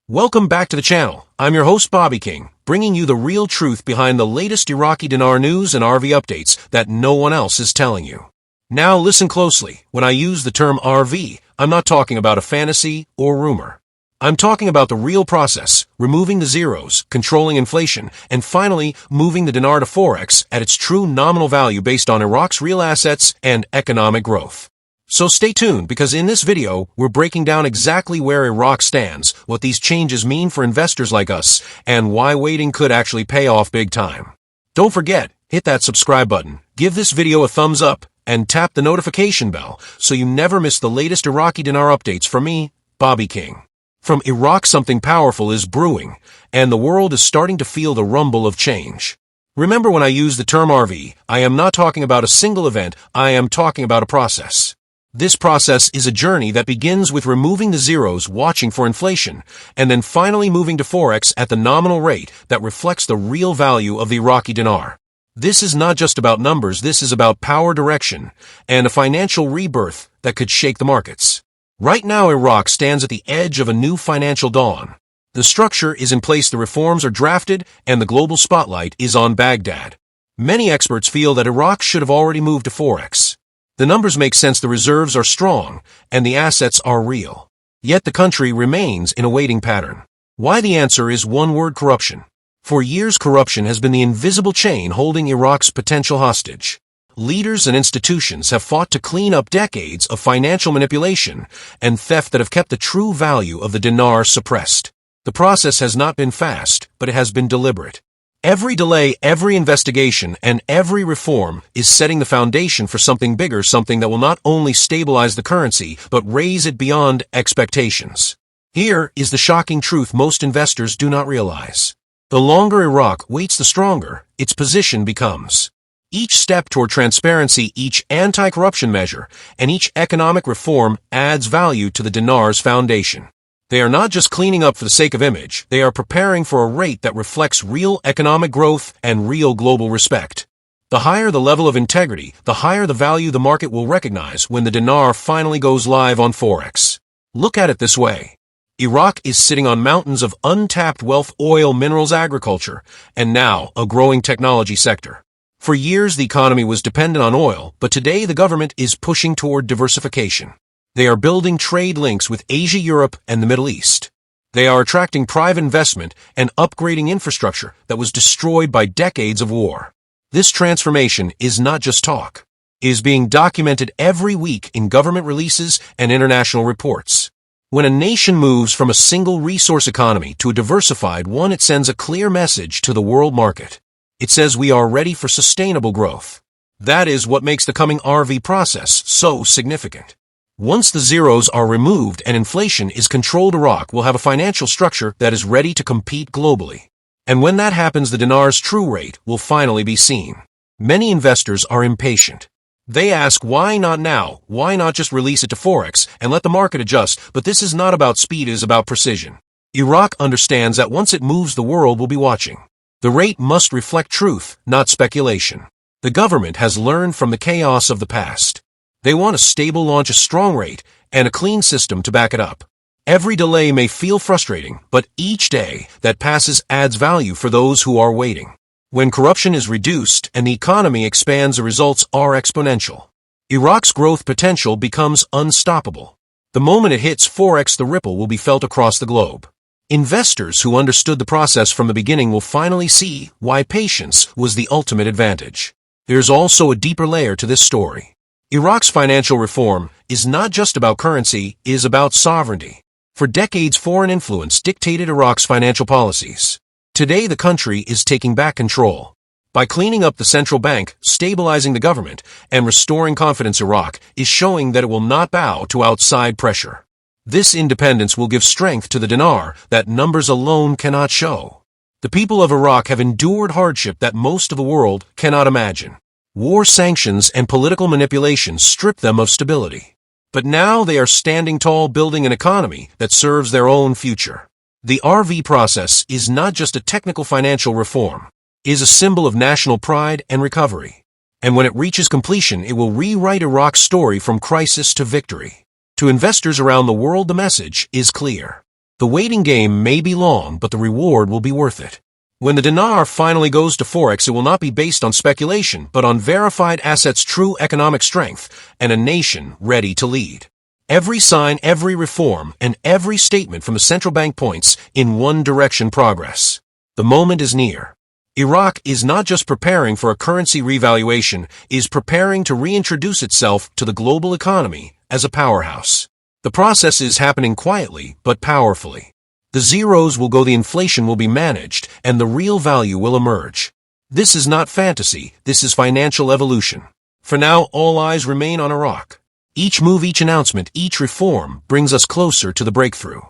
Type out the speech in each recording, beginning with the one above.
Welcome back to the channel. I'm your host Bobby King, bringing you the real truth behind the latest Iraqi Dinar news and RV updates that no one else is telling you. Now listen closely. When I use the term RV, I'm not talking about a fantasy or rumor. I'm talking about the real process, removing the zeros, controlling inflation, and finally moving the dinar to FOREX at its true nominal value based on Iraq's real assets and economic growth. So stay tuned, because in this video, we're breaking down exactly where Iraq stands, what these changes mean for investors like us, and why waiting could actually pay off big time. Don't forget, hit that subscribe button, give this video a thumbs up, and tap the notification bell so you never miss the latest Iraqi Dinar updates from me, Bobby King. From Iraq, something powerful is brewing, and the world is starting to feel the rumble of change. Remember, when I use the term RV, I am not talking about a single event, I am talking about a process. This process is a journey that begins with removing the zeros, watching for inflation, and then finally moving to FOREX at the nominal rate that reflects the real value of the Iraqi dinar. This is not just about numbers, this is about power, direction, and a financial rebirth that could shake the markets. Right now, Iraq stands at the edge of a new financial dawn. The structure is in place, the reforms are drafted, and the global spotlight is on Baghdad. Many experts feel that Iraq should have already moved to FOREX. The numbers make sense, the reserves are strong, and the assets are real. Yet the country remains in a waiting pattern. Why? The answer is one word: corruption. For years, corruption has been the invisible chain holding Iraq's potential hostage. Leaders and institutions have fought to clean up decades of financial manipulation and theft that have kept the true value of the dinar suppressed. The process has not been fast, but it has been deliberate. Every delay, every investigation, and every reform is setting the foundation for something bigger, something that will not only stabilize the currency, but raise it beyond expectations. Here is the shocking truth most investors do not realize. The longer Iraq waits, the stronger its position becomes. Each step toward transparency, each anti-corruption measure, and each economic reform adds value to the dinar's foundation. They are not just cleaning up for the sake of image, they are preparing for a rate that reflects real economic growth and real global respect. The higher the level of integrity, the higher the value the market will recognize when the dinar finally goes live on FOREX. Look at it this way. Iraq is sitting on mountains of untapped wealth: oil, minerals, agriculture, and now a growing technology sector. For years, the economy was dependent on oil, but today the government is pushing toward diversification. They are building trade links with Asia, Europe, and the Middle East. They are attracting private investment and upgrading infrastructure that was destroyed by decades of war. This transformation is not just talk. It is being documented every week in government releases and international reports. When a nation moves from a single resource economy to a diversified one, it sends a clear message to the world market. It says we are ready for sustainable growth. That is what makes the coming RV process so significant. Once the zeros are removed and inflation is controlled, Iraq will have a financial structure that is ready to compete globally. And when that happens, the dinar's true rate will finally be seen. Many investors are impatient. They ask, why not now? Why not just release it to FOREX and let the market adjust? But this is not about speed, it is about precision. Iraq understands that once it moves, the world will be watching. The rate must reflect truth, not speculation. The government has learned from the chaos of the past. They want a stable launch, a strong rate, and a clean system to back it up. Every delay may feel frustrating, but each day that passes adds value for those who are waiting. When corruption is reduced and the economy expands, the results are exponential. Iraq's growth potential becomes unstoppable. The moment it hits FOREX, the ripple will be felt across the globe. Investors who understood the process from the beginning will finally see why patience was the ultimate advantage. There's also a deeper layer to this story. Iraq's financial reform is not just about currency, it is about sovereignty. For decades, foreign influence dictated Iraq's financial policies. Today, the country is taking back control. By cleaning up the central bank, stabilizing the government, and restoring confidence, Iraq is showing that it will not bow to outside pressure. This independence will give strength to the dinar that numbers alone cannot show. The people of Iraq have endured hardship that most of the world cannot imagine. War, sanctions, and political manipulation stripped them of stability. But now they are standing tall, building an economy that serves their own future. The RV process is not just a technical financial reform. It is a symbol of national pride and recovery. And when it reaches completion, it will rewrite Iraq's story from crisis to victory. To investors around the world, the message is clear. The waiting game may be long, but the reward will be worth it. When the dinar finally goes to Forex, it will not be based on speculation, but on verified assets' true economic strength and a nation ready to lead. Every sign, every reform, and every statement from the central bank points in one direction: progress. The moment is near. Iraq is not just preparing for a currency revaluation, it is preparing to reintroduce itself to the global economy as a powerhouse. The process is happening quietly but powerfully. The zeros will go, the inflation will be managed, and the real value will emerge. This is not fantasy, this is financial evolution. For now, all eyes remain on Iraq. Each move, each announcement, each reform brings us closer to the breakthrough.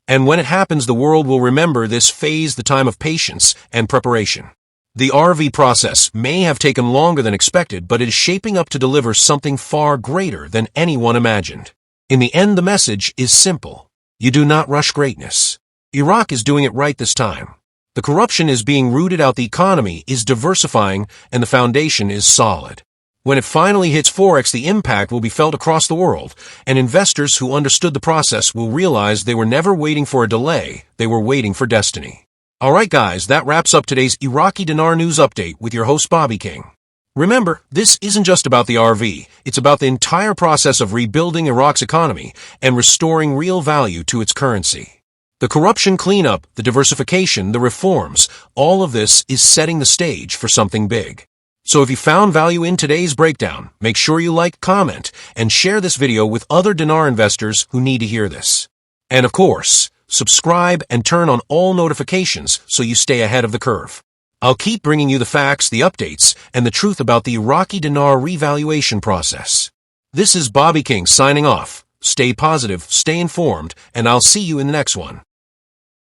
And when it happens, the world will remember this phase, the time of patience and preparation. The RV process may have taken longer than expected, but it is shaping up to deliver something far greater than anyone imagined. In the end, the message is simple. You do not rush greatness. Iraq is doing it right this time. The corruption is being rooted out, the economy is diversifying, and the foundation is solid. When it finally hits Forex, the impact will be felt across the world, and investors who understood the process will realize they were never waiting for a delay, they were waiting for destiny. Alright guys, that wraps up today's Iraqi Dinar News Update with your host Bobby King. Remember, this isn't just about the RV, it's about the entire process of rebuilding Iraq's economy and restoring real value to its currency. The corruption cleanup, the diversification, the reforms, all of this is setting the stage for something big. So if you found value in today's breakdown, make sure you like, comment, and share this video with other dinar investors who need to hear this. And of course, subscribe and turn on all notifications so you stay ahead of the curve. I'll keep bringing you the facts, the updates, and the truth about the Iraqi dinar revaluation process. This is Bobby King signing off. Stay positive, stay informed, and I'll see you in the next one.